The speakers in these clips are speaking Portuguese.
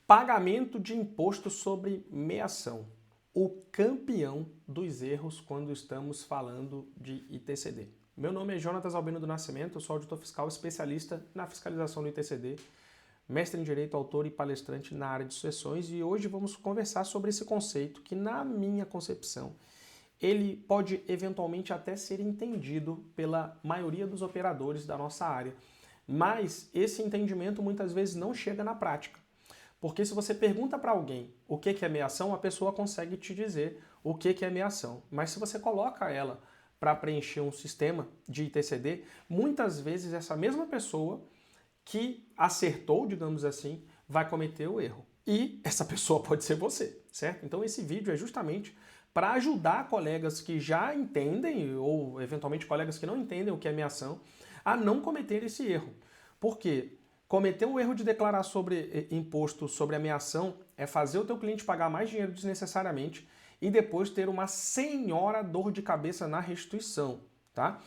Pagamento de imposto sobre meação. O campeão dos erros quando estamos falando de ITCD. Meu nome é Jonatas Albino do Nascimento, eu sou auditor fiscal especialista na fiscalização do ITCD, mestre em Direito, autor e palestrante na área de sucessões, e hoje vamos conversar sobre esse conceito que, na minha concepção, ele pode eventualmente até ser entendido pela maioria dos operadores da nossa área, mas esse entendimento muitas vezes não chega na prática. Porque se você pergunta para alguém o que é meação, a pessoa consegue te dizer o que é meação. Mas se você coloca ela para preencher um sistema de ITCD, muitas vezes essa mesma pessoa que acertou, digamos assim, vai cometer o erro. E essa pessoa pode ser você, certo? Então esse vídeo é justamente para ajudar colegas que já entendem, ou eventualmente colegas que não entendem o que é meação, a não cometer esse erro. Por quê? Cometer um erro de declarar sobre imposto sobre a meação é fazer o teu cliente pagar mais dinheiro desnecessariamente e depois ter uma senhora dor de cabeça na restituição, tá?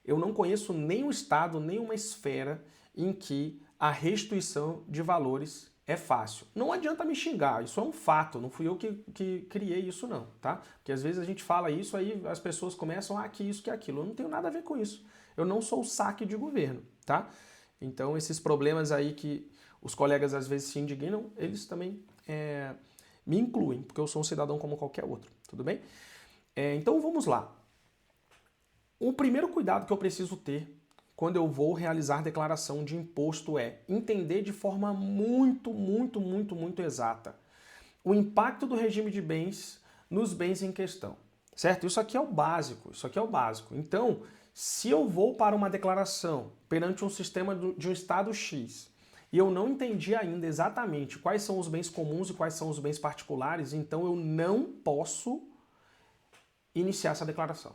Eu não conheço nenhum estado, nenhuma esfera em que a restituição de valores é fácil. Não adianta me xingar, isso é um fato, não fui eu que criei isso não, tá? Porque às vezes a gente fala isso, aí as pessoas começam, que isso, que aquilo. Eu não tenho nada a ver com isso. Eu não sou o saque de governo, tá? Então, esses problemas aí que os colegas às vezes se indignam, eles também me incluem, porque eu sou um cidadão como qualquer outro, tudo bem? Então, vamos lá. O primeiro cuidado que eu preciso ter quando eu vou realizar declaração de imposto é entender de forma muito exata o impacto do regime de bens nos bens em questão, certo? Isso aqui é o básico, Então, se eu vou para uma declaração perante um sistema de um estado X e eu não entendi ainda exatamente quais são os bens comuns e quais são os bens particulares, então eu não posso iniciar essa declaração.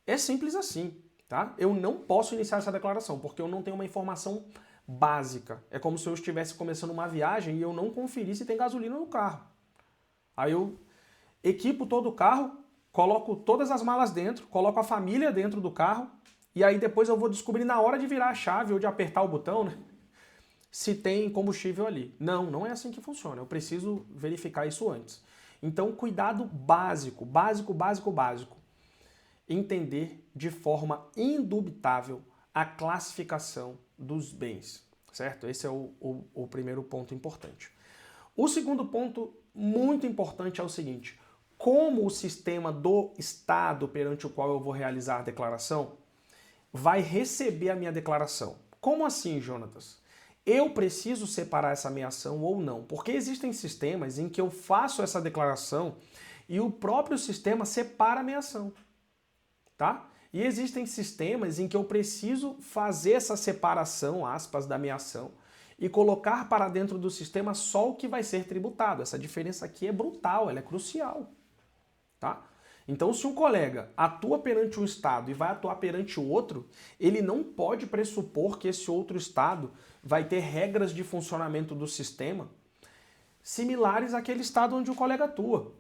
É simples assim, tá? Eu não posso iniciar essa declaração porque eu não tenho uma informação básica. É como se eu estivesse começando uma viagem e eu não conferi se tem gasolina no carro. Aí eu equipo todo o carro, coloco todas as malas dentro, coloco a família dentro do carro e aí depois eu vou descobrir na hora de virar a chave ou de apertar o botão, né, se tem combustível ali. Não é assim que funciona. Eu preciso verificar isso antes. Então, cuidado básico. Entender de forma indubitável a classificação dos bens, certo? Esse é o primeiro ponto importante. O segundo ponto muito importante é o seguinte: como o sistema do Estado perante o qual eu vou realizar a declaração vai receber a minha declaração. Como assim, Jonatas? Eu preciso separar essa meação ou não? Porque existem sistemas em que eu faço essa declaração e o próprio sistema separa a meação, tá? E existem sistemas em que eu preciso fazer essa separação, aspas, da meação e colocar para dentro do sistema só o que vai ser tributado. Essa diferença aqui é brutal, ela é crucial, tá? Então, se um colega atua perante um estado e vai atuar perante o outro, ele não pode pressupor que esse outro estado vai ter regras de funcionamento do sistema similares àquele estado onde o colega atua,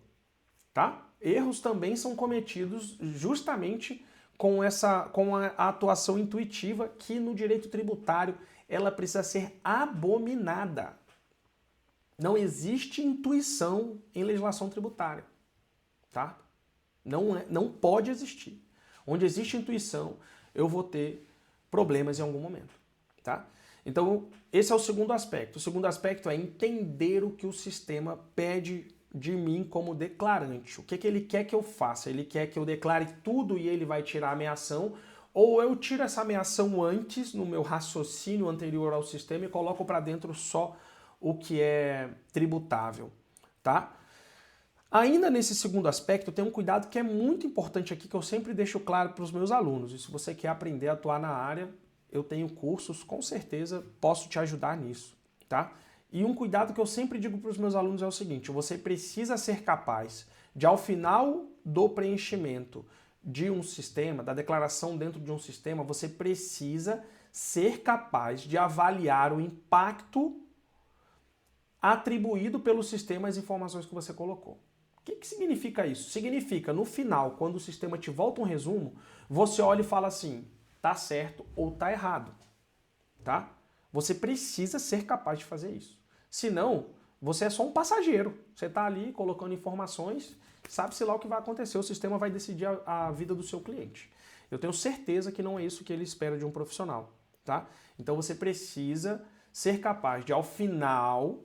tá? Erros também são cometidos justamente com a atuação intuitiva que no direito tributário ela precisa ser abominada. Não existe intuição em legislação tributária, tá? Não pode existir. Onde existe intuição, eu vou ter problemas em algum momento, tá? Então, esse é o segundo aspecto. O segundo aspecto é entender o que o sistema pede de mim como declarante. O que ele quer que eu faça? Ele quer que eu declare tudo e ele vai tirar a meação, ou eu tiro essa meação antes, no meu raciocínio anterior ao sistema, e coloco para dentro só o que é tributável, tá? Ainda nesse segundo aspecto, tem um cuidado que é muito importante aqui, que eu sempre deixo claro para os meus alunos. E se você quer aprender a atuar na área, eu tenho cursos, com certeza posso te ajudar nisso, tá? E um cuidado que eu sempre digo para os meus alunos é o seguinte: você precisa ser capaz de, ao final do preenchimento de um sistema, da declaração dentro de um sistema, você precisa ser capaz de avaliar o impacto atribuído pelo sistema às informações que você colocou. O que significa isso? Significa, no final, quando o sistema te volta um resumo, você olha e fala assim, tá certo ou tá errado, tá? Você precisa ser capaz de fazer isso. Senão, Você é só um passageiro. Você está ali colocando informações, sabe-se lá o que vai acontecer. O sistema vai decidir a vida do seu cliente. Eu tenho certeza que não é isso que ele espera de um profissional, tá? Então você precisa ser capaz de, ao final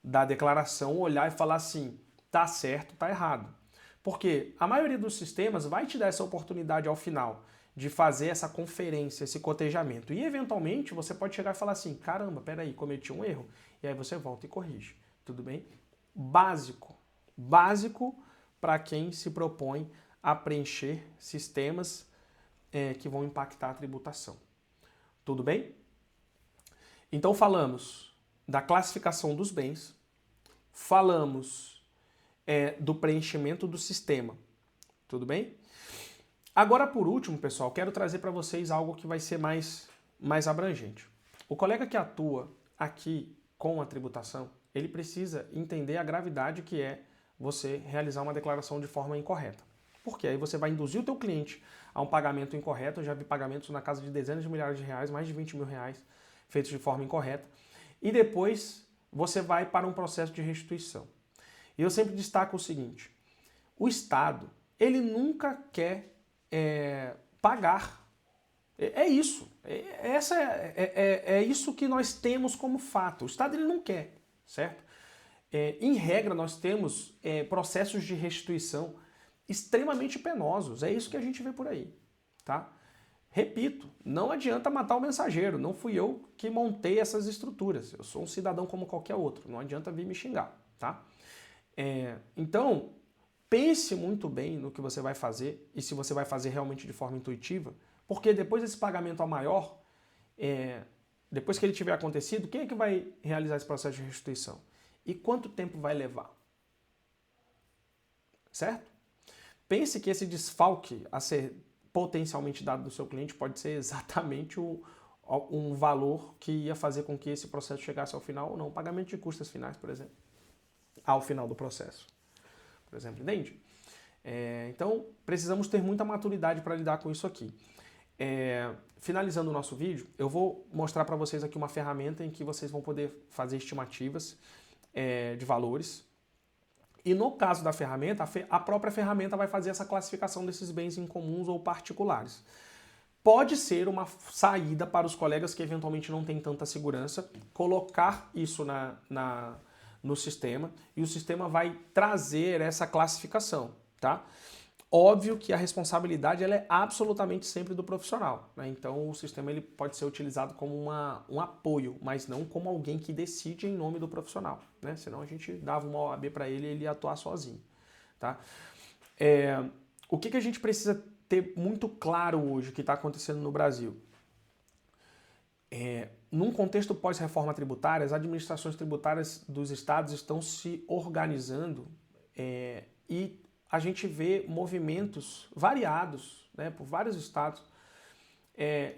da declaração, olhar e falar assim, tá certo, tá errado. Porque a maioria dos sistemas vai te dar essa oportunidade ao final de fazer essa conferência, esse cotejamento. E eventualmente você pode chegar e falar assim, caramba, peraí, cometi um erro. E aí você volta e corrige. Tudo bem? Básico. Básico para quem se propõe a preencher sistemas que vão impactar a tributação. Tudo bem? Então falamos da classificação dos bens, falamos do preenchimento do sistema. Tudo bem? Agora, por último, pessoal, quero trazer para vocês algo que vai ser mais abrangente. O colega que atua aqui com a tributação, ele precisa entender a gravidade que é você realizar uma declaração de forma incorreta. Porque aí você vai induzir o teu cliente a um pagamento incorreto. Eu já vi pagamentos na casa de dezenas de milhares de reais, mais de 20 mil reais, feitos de forma incorreta. E depois você vai para um processo de restituição. E eu sempre destaco o seguinte, o Estado, ele nunca quer pagar. É isso. É isso que nós temos como fato. O Estado ele não quer, certo? Em regra, nós temos processos de restituição extremamente penosos. É isso que a gente vê por aí, tá? Repito, não adianta matar o mensageiro. Não fui eu que montei essas estruturas. Eu sou um cidadão como qualquer outro. Não adianta vir me xingar, tá? Então, pense muito bem no que você vai fazer e se você vai fazer realmente de forma intuitiva, porque depois desse pagamento a maior, depois que ele tiver acontecido, quem é que vai realizar esse processo de restituição? E quanto tempo vai levar? Certo? Pense que esse desfalque a ser potencialmente dado do seu cliente pode ser exatamente um valor que ia fazer com que esse processo chegasse ao final ou não. O pagamento de custas finais, por exemplo, ao final do processo. Por exemplo, entende? Então, precisamos ter muita maturidade para lidar com isso aqui. Finalizando o nosso vídeo, eu vou mostrar para vocês aqui uma ferramenta em que vocês vão poder fazer estimativas de valores. E no caso da ferramenta, a própria ferramenta vai fazer essa classificação desses bens incomuns ou particulares. Pode ser uma saída para os colegas que eventualmente não têm tanta segurança, colocar isso no sistema e o sistema vai trazer essa classificação, tá? Óbvio que a responsabilidade ela é absolutamente sempre do profissional, né? Então o sistema ele pode ser utilizado como um apoio, mas não como alguém que decide em nome do profissional, né? Senão a gente dava uma OAB para ele e ele ia atuar sozinho, tá? O que a gente precisa ter muito claro hoje que está acontecendo no Brasil? Num contexto pós-reforma tributária, as administrações tributárias dos estados estão se organizando e a gente vê movimentos variados, né, por vários estados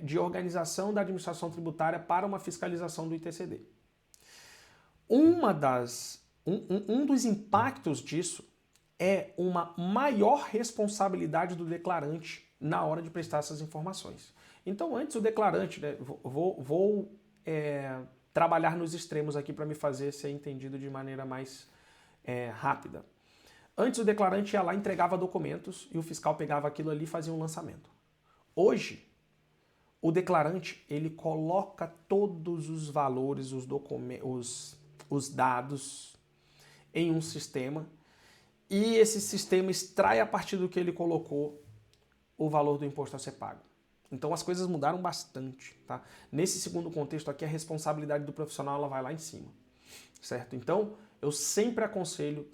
de organização da administração tributária para uma fiscalização do ITCD. Um dos impactos disso é uma maior responsabilidade do declarante na hora de prestar essas informações. Então, antes o declarante, né, vou trabalhar nos extremos aqui para me fazer ser entendido de maneira mais rápida. Antes o declarante ia lá, entregava documentos e o fiscal pegava aquilo ali e fazia um lançamento. Hoje, o declarante ele coloca todos os valores, os dados em um sistema e esse sistema extrai a partir do que ele colocou o valor do imposto a ser pago. Então as coisas mudaram bastante, tá? Nesse segundo contexto aqui, a responsabilidade do profissional ela vai lá em cima, certo? Então, eu sempre aconselho,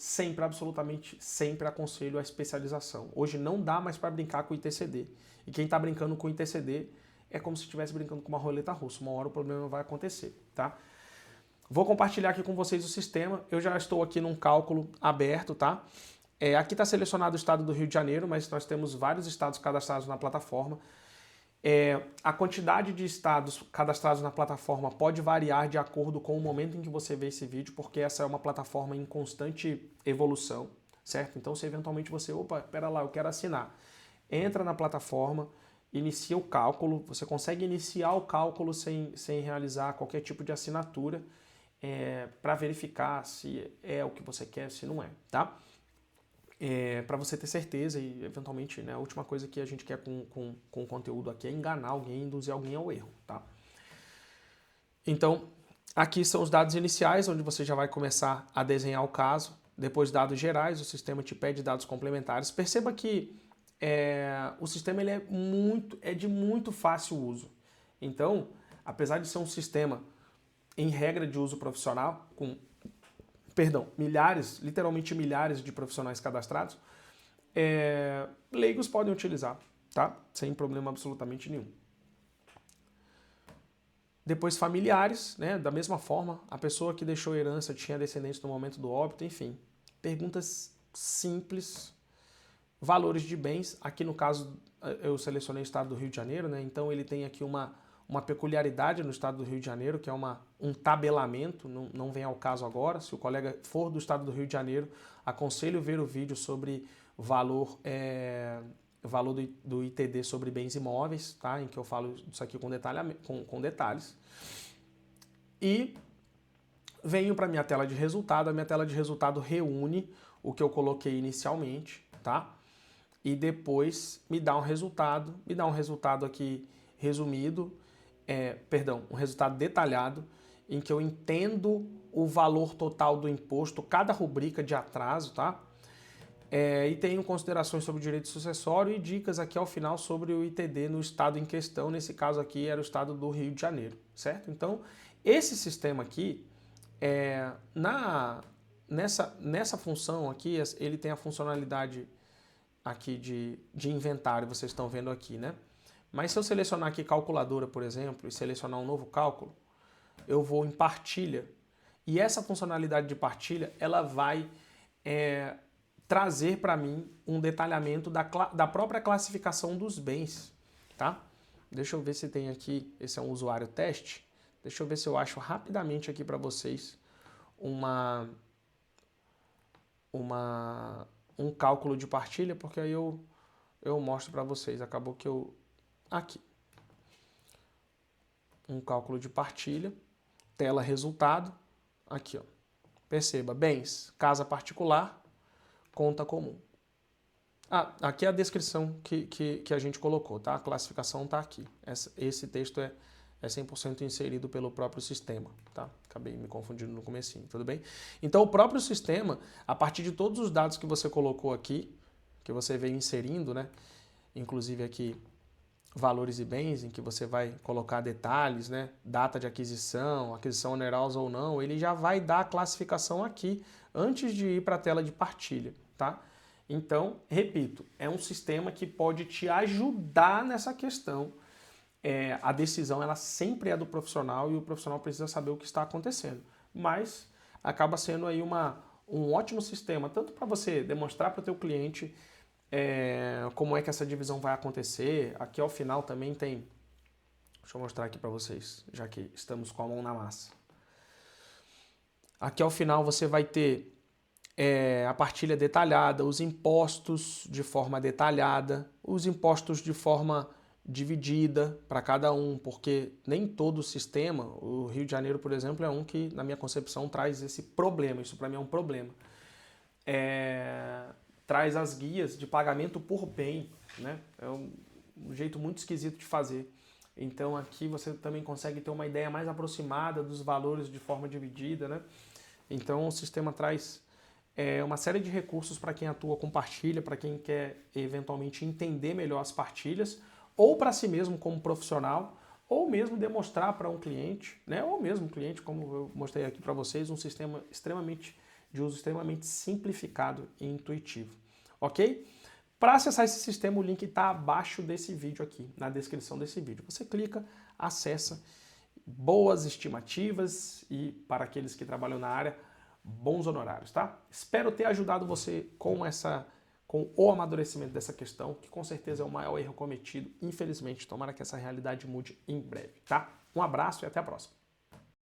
absolutamente sempre aconselho a especialização. Hoje não dá mais para brincar com o ITCD. E quem está brincando com o ITCD é como se estivesse brincando com uma roleta russa. Uma hora o problema vai acontecer, tá? Vou compartilhar aqui com vocês o sistema. Eu já estou aqui num cálculo aberto, tá? Aqui está selecionado o estado do Rio de Janeiro, mas nós temos vários estados cadastrados na plataforma. A quantidade de estados cadastrados na plataforma pode variar de acordo com o momento em que você vê esse vídeo, porque essa é uma plataforma em constante evolução, certo? Então, se eventualmente você, pera lá, eu quero assinar, entra na plataforma, inicia o cálculo, você consegue iniciar o cálculo sem realizar qualquer tipo de assinatura para verificar se é o que você quer, se não é, tá? Para você ter certeza e, eventualmente, né, a última coisa que a gente quer com o conteúdo aqui é enganar alguém, induzir alguém ao erro, tá? Então, aqui são os dados iniciais, onde você já vai começar a desenhar o caso. Depois, dados gerais, o sistema te pede dados complementares. Perceba que o sistema ele é de muito fácil uso. Então, apesar de ser um sistema, em regra de uso profissional, com milhares, literalmente milhares de profissionais cadastrados, leigos podem utilizar, tá? Sem problema absolutamente nenhum. Depois familiares, né? Da mesma forma, a pessoa que deixou herança tinha descendentes no momento do óbito, enfim. Perguntas simples. Valores de bens, aqui no caso eu selecionei o estado do Rio de Janeiro, né? Então ele tem aqui uma peculiaridade no estado do Rio de Janeiro, que é um tabelamento, não vem ao caso agora. Se o colega for do estado do Rio de Janeiro, aconselho ver o vídeo sobre valor do ITD sobre bens imóveis, tá? Em que eu falo isso aqui com detalhes. E venho para a minha tela de resultado. A minha tela de resultado reúne o que eu coloquei inicialmente, tá? E depois me dá um resultado aqui resumido, um resultado detalhado, em que eu entendo o valor total do imposto, cada rubrica de atraso, tá? E tenho considerações sobre o direito sucessório e dicas aqui ao final sobre o ITD no estado em questão, nesse caso aqui era o estado do Rio de Janeiro, certo? Então, esse sistema aqui, nessa função aqui, ele tem a funcionalidade aqui de inventário, vocês estão vendo aqui, né? Mas se eu selecionar aqui calculadora, por exemplo, e selecionar um novo cálculo, eu vou em partilha. E essa funcionalidade de partilha, ela vai trazer para mim um detalhamento da própria classificação dos bens, tá? Deixa eu ver se tem aqui, esse é um usuário teste. Deixa eu ver se eu acho rapidamente aqui para vocês um cálculo de partilha, porque aí eu mostro para vocês. Acabou que aqui. Um cálculo de partilha, tela resultado, aqui, ó. Perceba, bens, casa particular, conta comum. Aqui é a descrição que a gente colocou, tá? A classificação tá aqui. Esse texto é 100% inserido pelo próprio sistema, tá? Acabei me confundindo no comecinho, tudo bem? Então, o próprio sistema, a partir de todos os dados que você colocou aqui, que você veio inserindo, né? Inclusive aqui, valores e bens, em que você vai colocar detalhes, né? Data de aquisição onerosa ou não, ele já vai dar a classificação aqui, antes de ir para a tela de partilha, tá? Então, repito, é um sistema que pode te ajudar nessa questão. A decisão ela sempre é do profissional e o profissional precisa saber o que está acontecendo. Mas acaba sendo aí um ótimo sistema, tanto para você demonstrar para o teu cliente como é que essa divisão vai acontecer. Aqui ao final também tem... Deixa eu mostrar aqui para vocês, já que estamos com a mão na massa. Aqui ao final você vai ter a partilha detalhada, os impostos de forma detalhada, os impostos de forma dividida para cada um, porque nem todo o sistema, o Rio de Janeiro, por exemplo, é um que, na minha concepção, traz esse problema. Isso para mim é um problema. Traz as guias de pagamento por bem, né? É um jeito muito esquisito de fazer. Então aqui você também consegue ter uma ideia mais aproximada dos valores de forma dividida, né? Então o sistema traz uma série de recursos para quem atua com partilha, para quem quer eventualmente entender melhor as partilhas, ou para si mesmo como profissional, ou mesmo demonstrar para um cliente, né? Ou mesmo um cliente, como eu mostrei aqui para vocês, um sistema de uso extremamente simplificado e intuitivo, ok? Para acessar esse sistema, o link está abaixo desse vídeo aqui, na descrição desse vídeo. Você clica, acessa, boas estimativas e, para aqueles que trabalham na área, bons honorários, tá? Espero ter ajudado você com o amadurecimento dessa questão, que com certeza é o maior erro cometido, infelizmente. Tomara que essa realidade mude em breve, tá? Um abraço e até a próxima.